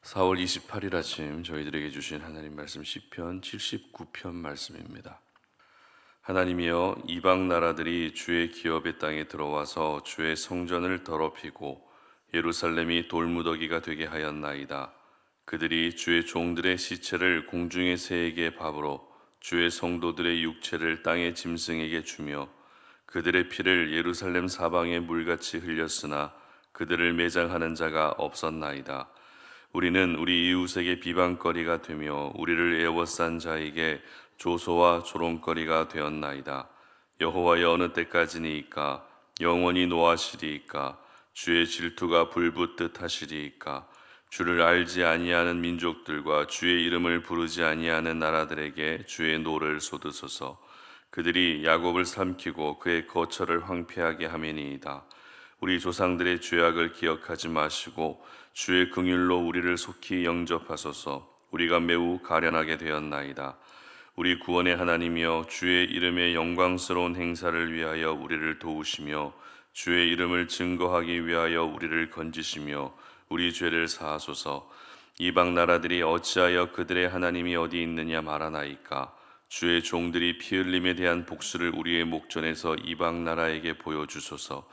4월 28일 아침 저희들에게 주신 하나님 말씀 시편 79편 말씀입니다. 하나님이여, 이방 나라들이 주의 기업의 땅에 들어와서 주의 성전을 더럽히고 예루살렘이 돌무더기가 되게 하였나이다. 그들이 주의 종들의 시체를 공중의 새에게 밥으로 주의 성도들의 육체를 땅의 짐승에게 주며 그들의 피를 예루살렘 사방에 물같이 흘렸으나 그들을 매장하는 자가 없었나이다. 우리는 우리 이웃에게 비방거리가 되며 우리를 에워싼 자에게 조소와 조롱거리가 되었나이다. 여호와여, 어느 때까지니이까? 영원히 노하시리이까? 주의 질투가 불붙듯 하시리이까? 주를 알지 아니하는 민족들과 주의 이름을 부르지 아니하는 나라들에게 주의 노를 쏟으소서. 그들이 야곱을 삼키고 그의 거처를 황폐하게 하매니이다. 우리 조상들의 죄악을 기억하지 마시고 주의 긍휼로 우리를 속히 영접하소서. 우리가 매우 가련하게 되었나이다. 우리 구원의 하나님이여, 주의 이름의 영광스러운 행사를 위하여 우리를 도우시며 주의 이름을 증거하기 위하여 우리를 건지시며 우리 죄를 사하소서. 이방 나라들이 어찌하여 그들의 하나님이 어디 있느냐 말하나이까? 주의 종들이 피 흘림에 대한 복수를 우리의 목전에서 이방 나라에게 보여주소서.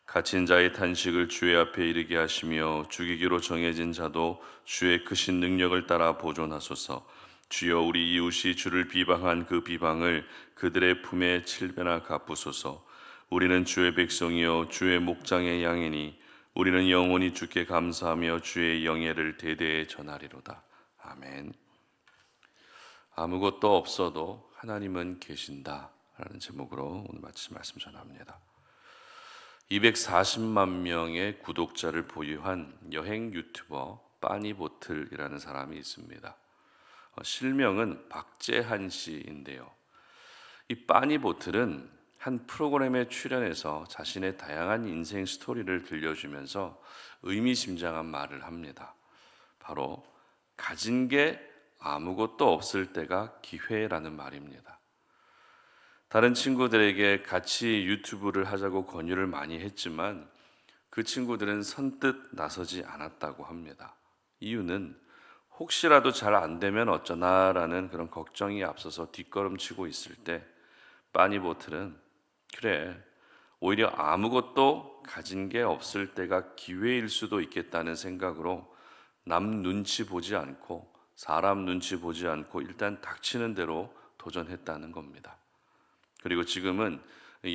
갇힌 자의 탄식을 주의 앞에 이르게 하시며 죽이기로 정해진 자도 주의 크신 능력을 따라 보존하소서. 주여, 우리 이웃이 주를 비방한 그 비방을 그들의 품에 7배나 갚으소서. 우리는 주의 백성이요 주의 목장의 양이니 우리는 영원히 주께 감사하며 주의 영예를 대대에 전하리로다. 아멘. 아무것도 없어도 하나님은 계신다 라는 제목으로 오늘 마침 말씀 전합니다. 240만 명의 구독자를 보유한 여행 유튜버 빠니보틀이라는 사람이 있습니다. 실명은 박재한 씨인데요. 이 빠니보틀은 한 프로그램에 출연해서 자신의 다양한 인생 스토리를 들려주면서 의미심장한 말을 합니다. 바로 가진 게 아무것도 없을 때가 기회라는 말입니다. 다른 친구들에게 같이 유튜브를 하자고 권유를 많이 했지만 그 친구들은 선뜻 나서지 않았다고 합니다. 이유는 혹시라도 잘 안 되면 어쩌나라는 그런 걱정이 앞서서 뒷걸음치고 있을 때 빠니보틀은 그래, 오히려 아무것도 가진 게 없을 때가 기회일 수도 있겠다는 생각으로 남 눈치 보지 않고 사람 눈치 보지 않고 일단 닥치는 대로 도전했다는 겁니다. 그리고 지금은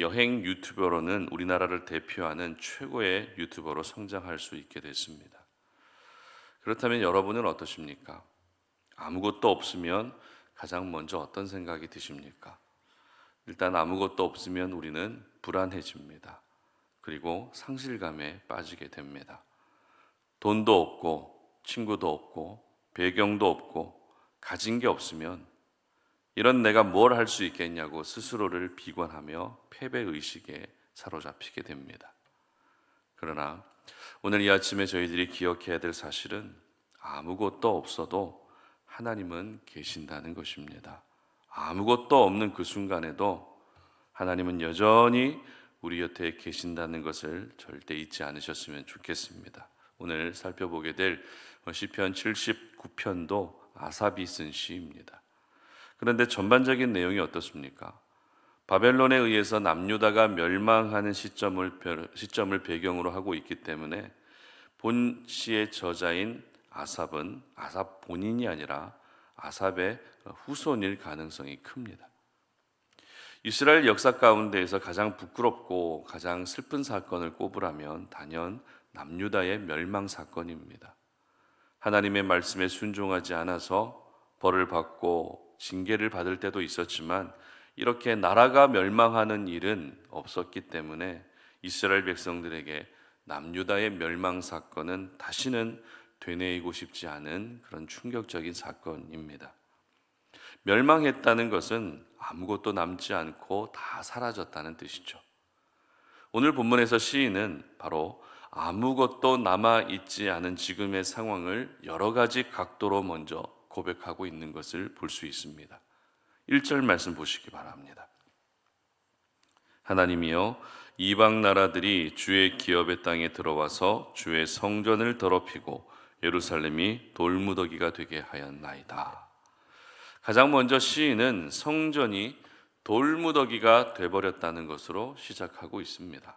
여행 유튜버로는 우리나라를 대표하는 최고의 유튜버로 성장할 수 있게 됐습니다. 그렇다면 여러분은 어떠십니까? 아무것도 없으면 가장 먼저 어떤 생각이 드십니까? 일단 아무것도 없으면 우리는 불안해집니다. 그리고 상실감에 빠지게 됩니다. 돈도 없고 친구도 없고 배경도 없고 가진 게 없으면 이런 내가 뭘 할 수 있겠냐고 스스로를 비관하며 패배의식에 사로잡히게 됩니다. 그러나 오늘 이 아침에 저희들이 기억해야 될 사실은 아무것도 없어도 하나님은 계신다는 것입니다. 아무것도 없는 그 순간에도 하나님은 여전히 우리 곁에 계신다는 것을 절대 잊지 않으셨으면 좋겠습니다. 오늘 살펴보게 될 시편 79편도 아삽이 쓴 시입니다. 그런데 전반적인 내용이 어떻습니까? 바벨론에 의해서 남유다가 멸망하는 시점을 배경으로 하고 있기 때문에 본 시의 저자인 아삽은 아삽 본인이 아니라 아삽의 후손일 가능성이 큽니다. 이스라엘 역사 가운데에서 가장 부끄럽고 가장 슬픈 사건을 꼽으라면 단연 남유다의 멸망 사건입니다. 하나님의 말씀에 순종하지 않아서 벌을 받고 징계를 받을 때도 있었지만 이렇게 나라가 멸망하는 일은 없었기 때문에 이스라엘 백성들에게 남유다의 멸망 사건은 다시는 되뇌이고 싶지 않은 그런 충격적인 사건입니다. 멸망했다는 것은 아무것도 남지 않고 다 사라졌다는 뜻이죠. 오늘 본문에서 시인은 바로 아무것도 남아있지 않은 지금의 상황을 여러 가지 각도로 먼저 고백하고 있는 것을 볼 수 있습니다. 1절 말씀 보시기 바랍니다. 하나님이여, 이방 나라들이 주의 기업의 땅에 들어와서 주의 성전을 더럽히고 예루살렘이 돌무더기가 되게 하였나이다. 가장 먼저 시인은 성전이 돌무더기가 되어버렸다는 것으로 시작하고 있습니다.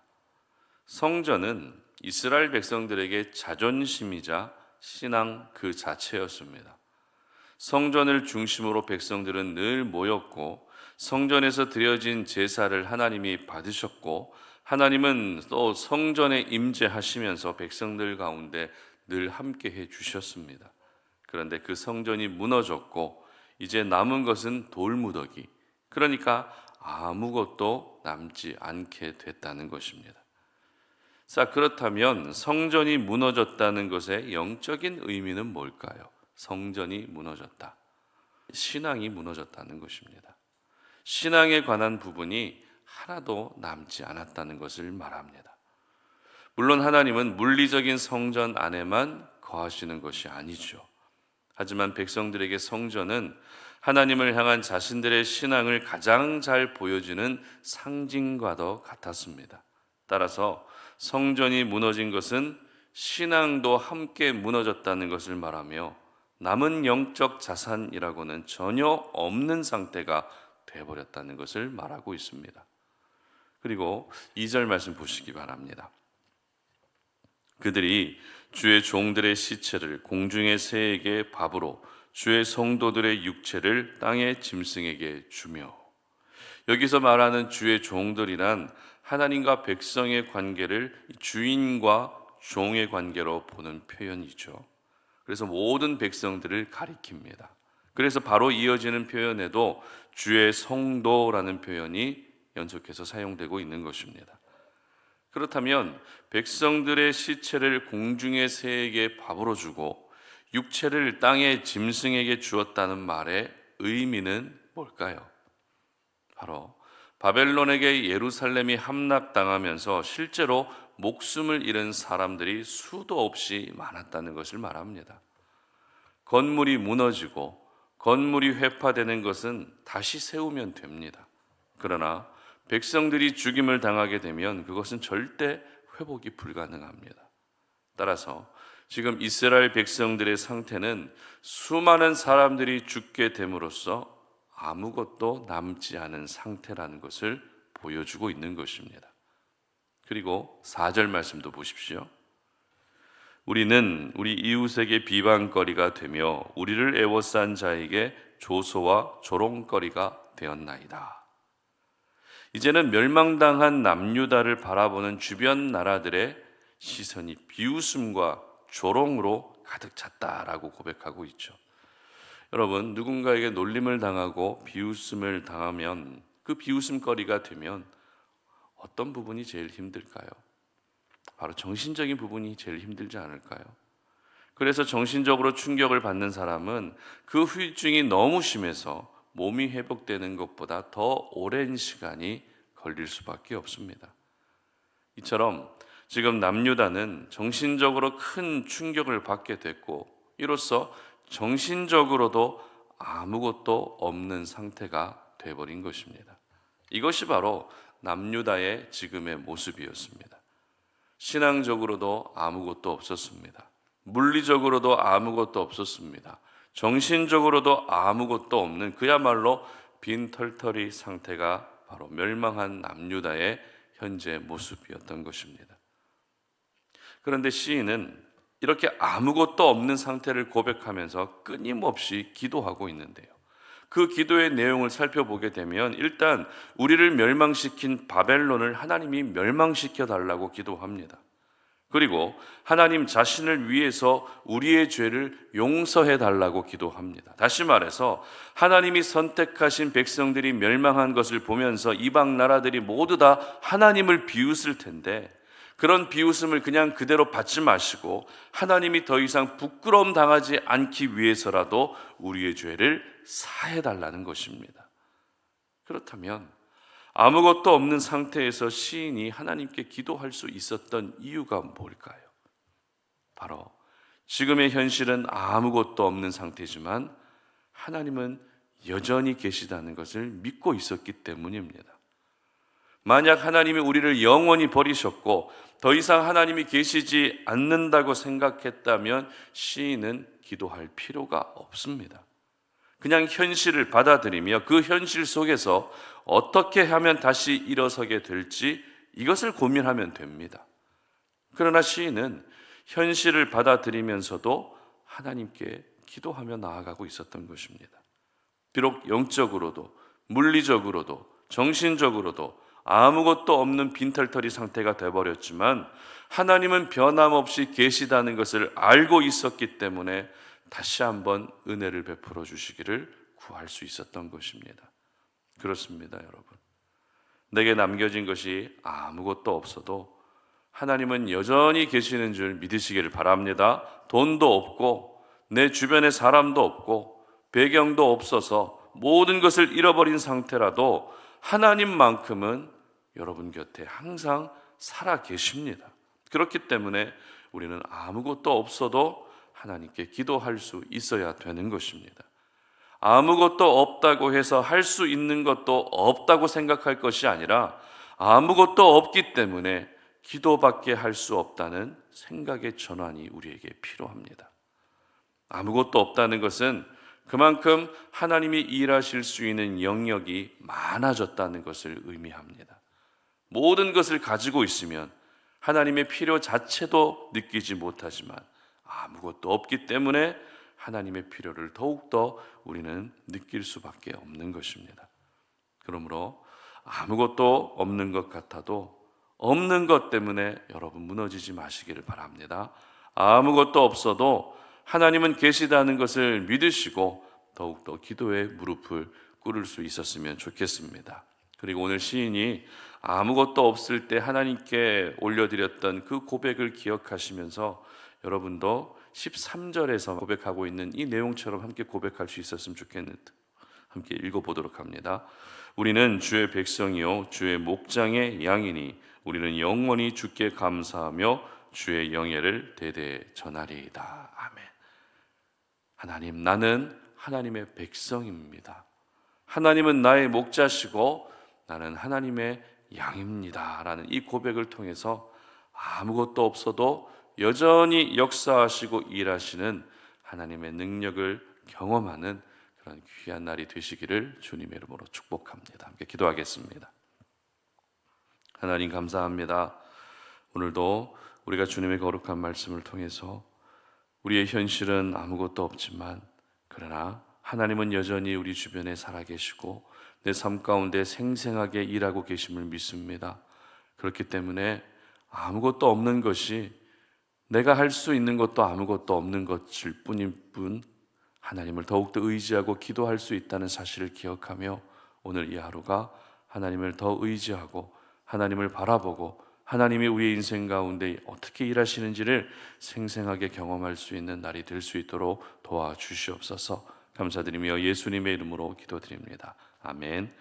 성전은 이스라엘 백성들에게 자존심이자 신앙 그 자체였습니다. 성전을 중심으로 백성들은 늘 모였고 성전에서 드려진 제사를 하나님이 받으셨고 하나님은 또 성전에 임재하시면서 백성들 가운데 늘 함께 해 주셨습니다. 그런데 그 성전이 무너졌고 이제 남은 것은 돌무더기, 그러니까 아무것도 남지 않게 됐다는 것입니다. 자, 그렇다면 성전이 무너졌다는 것의 영적인 의미는 뭘까요? 성전이 무너졌다. 신앙이 무너졌다는 것입니다. 신앙에 관한 부분이 하나도 남지 않았다는 것을 말합니다. 물론 하나님은 물리적인 성전 안에만 거하시는 것이 아니죠. 하지만 백성들에게 성전은 하나님을 향한 자신들의 신앙을 가장 잘 보여주는 상징과도 같았습니다. 따라서 성전이 무너진 것은 신앙도 함께 무너졌다는 것을 말하며 남은 영적 자산이라고는 전혀 없는 상태가 되어버렸다는 것을 말하고 있습니다. 그리고 2절 말씀 보시기 바랍니다. 그들이 주의 종들의 시체를 공중의 새에게 밥으로 주의 성도들의 육체를 땅의 짐승에게 주며, 여기서 말하는 주의 종들이란 하나님과 백성의 관계를 주인과 종의 관계로 보는 표현이죠. 그래서 모든 백성들을 가리킵니다. 그래서 바로 이어지는 표현에도 주의 성도라는 표현이 연속해서 사용되고 있는 것입니다. 그렇다면 백성들의 시체를 공중의 새에게 밥으로 주고 육체를 땅의 짐승에게 주었다는 말의 의미는 뭘까요? 바로 바벨론에게 예루살렘이 함락당하면서 실제로 목숨을 잃은 사람들이 수도 없이 많았다는 것을 말합니다. 건물이 무너지고 건물이 회파되는 것은 다시 세우면 됩니다. 그러나 백성들이 죽임을 당하게 되면 그것은 절대 회복이 불가능합니다. 따라서 지금 이스라엘 백성들의 상태는 수많은 사람들이 죽게 됨으로써 아무것도 남지 않은 상태라는 것을 보여주고 있는 것입니다. 그리고 4절 말씀도 보십시오. 우리는 우리 이웃에게 비방거리가 되며 우리를 애워싼 자에게 조소와 조롱거리가 되었나이다. 이제는 멸망당한 남유다를 바라보는 주변 나라들의 시선이 비웃음과 조롱으로 가득 찼다라고 고백하고 있죠. 여러분, 누군가에게 놀림을 당하고 비웃음을 당하면, 그 비웃음거리가 되면 어떤 부분이 제일 힘들까요? 바로 정신적인 부분이 제일 힘들지 않을까요? 그래서 정신적으로 충격을 받는 사람은 그 후유증이 너무 심해서 몸이 회복되는 것보다 더 오랜 시간이 걸릴 수밖에 없습니다. 이처럼 지금 남유다는 정신적으로 큰 충격을 받게 됐고 이로써 정신적으로도 아무것도 없는 상태가 되어버린 것입니다. 이것이 바로 남유다의 지금의 모습이었습니다. 신앙적으로도 아무것도 없었습니다. 물리적으로도 아무것도 없었습니다. 정신적으로도 아무것도 없는 그야말로 빈털터리 상태가 바로 멸망한 남유다의 현재 모습이었던 것입니다. 그런데 시인은 이렇게 아무것도 없는 상태를 고백하면서 끊임없이 기도하고 있는데요. 그 기도의 내용을 살펴보게 되면 일단 우리를 멸망시킨 바벨론을 하나님이 멸망시켜 달라고 기도합니다. 그리고 하나님 자신을 위해서 우리의 죄를 용서해 달라고 기도합니다. 다시 말해서 하나님이 선택하신 백성들이 멸망한 것을 보면서 이방 나라들이 모두 다 하나님을 비웃을 텐데 그런 비웃음을 그냥 그대로 받지 마시고 하나님이 더 이상 부끄러움 당하지 않기 위해서라도 우리의 죄를 사해 달라는 것입니다. 그렇다면 아무것도 없는 상태에서 시인이 하나님께 기도할 수 있었던 이유가 뭘까요? 바로 지금의 현실은 아무것도 없는 상태지만 하나님은 여전히 계시다는 것을 믿고 있었기 때문입니다. 만약 하나님이 우리를 영원히 버리셨고 더 이상 하나님이 계시지 않는다고 생각했다면 시인은 기도할 필요가 없습니다. 그냥 현실을 받아들이며 그 현실 속에서 어떻게 하면 다시 일어서게 될지 이것을 고민하면 됩니다. 그러나 시인은 현실을 받아들이면서도 하나님께 기도하며 나아가고 있었던 것입니다. 비록 영적으로도 물리적으로도 정신적으로도 아무것도 없는 빈털터리 상태가 되어버렸지만 하나님은 변함없이 계시다는 것을 알고 있었기 때문에 다시 한번 은혜를 베풀어 주시기를 구할 수 있었던 것입니다. 그렇습니다, 여러분. 내게 남겨진 것이 아무것도 없어도 하나님은 여전히 계시는 줄 믿으시기를 바랍니다. 돈도 없고 내 주변에 사람도 없고 배경도 없어서 모든 것을 잃어버린 상태라도 하나님만큼은 여러분 곁에 항상 살아 계십니다. 그렇기 때문에 우리는 아무것도 없어도 하나님께 기도할 수 있어야 되는 것입니다. 아무것도 없다고 해서 할 수 있는 것도 없다고 생각할 것이 아니라 아무것도 없기 때문에 기도밖에 할 수 없다는 생각의 전환이 우리에게 필요합니다. 아무것도 없다는 것은 그만큼 하나님이 일하실 수 있는 영역이 많아졌다는 것을 의미합니다. 모든 것을 가지고 있으면 하나님의 필요 자체도 느끼지 못하지만 아무것도 없기 때문에 하나님의 필요를 더욱더 우리는 느낄 수밖에 없는 것입니다. 그러므로 아무것도 없는 것 같아도 없는 것 때문에 여러분 무너지지 마시기를 바랍니다. 아무것도 없어도 하나님은 계시다는 것을 믿으시고 더욱더 기도에 무릎을 꿇을 수 있었으면 좋겠습니다. 그리고 오늘 시인이 아무것도 없을 때 하나님께 올려드렸던 그 고백을 기억하시면서 여러분도 13절에서 고백하고 있는 이 내용처럼 함께 고백할 수 있었으면 좋겠는데 함께 읽어보도록 합니다. 우리는 주의 백성이요 주의 목장의 양이니 우리는 영원히 주께 감사하며 주의 영예를 대대에 전하리이다. 아멘. 하나님, 나는 하나님의 백성입니다. 하나님은 나의 목자시고 나는 하나님의 양입니다 라는 이 고백을 통해서 아무것도 없어도 여전히 역사하시고 일하시는 하나님의 능력을 경험하는 그런 귀한 날이 되시기를 주님의 이름으로 축복합니다. 함께 기도하겠습니다. 하나님 감사합니다. 오늘도 우리가 주님의 거룩한 말씀을 통해서 우리의 현실은 아무것도 없지만 그러나 하나님은 여전히 우리 주변에 살아계시고 내 삶 가운데 생생하게 일하고 계심을 믿습니다. 그렇기 때문에 아무것도 없는 것이 내가 할 수 있는 것도 아무것도 없는 것일 뿐일 뿐 하나님을 더욱더 의지하고 기도할 수 있다는 사실을 기억하며 오늘 이 하루가 하나님을 더 의지하고 하나님을 바라보고 하나님이 우리의 인생 가운데 어떻게 일하시는지를 생생하게 경험할 수 있는 날이 될 수 있도록 도와주시옵소서. 감사드리며 예수님의 이름으로 기도드립니다. 아멘.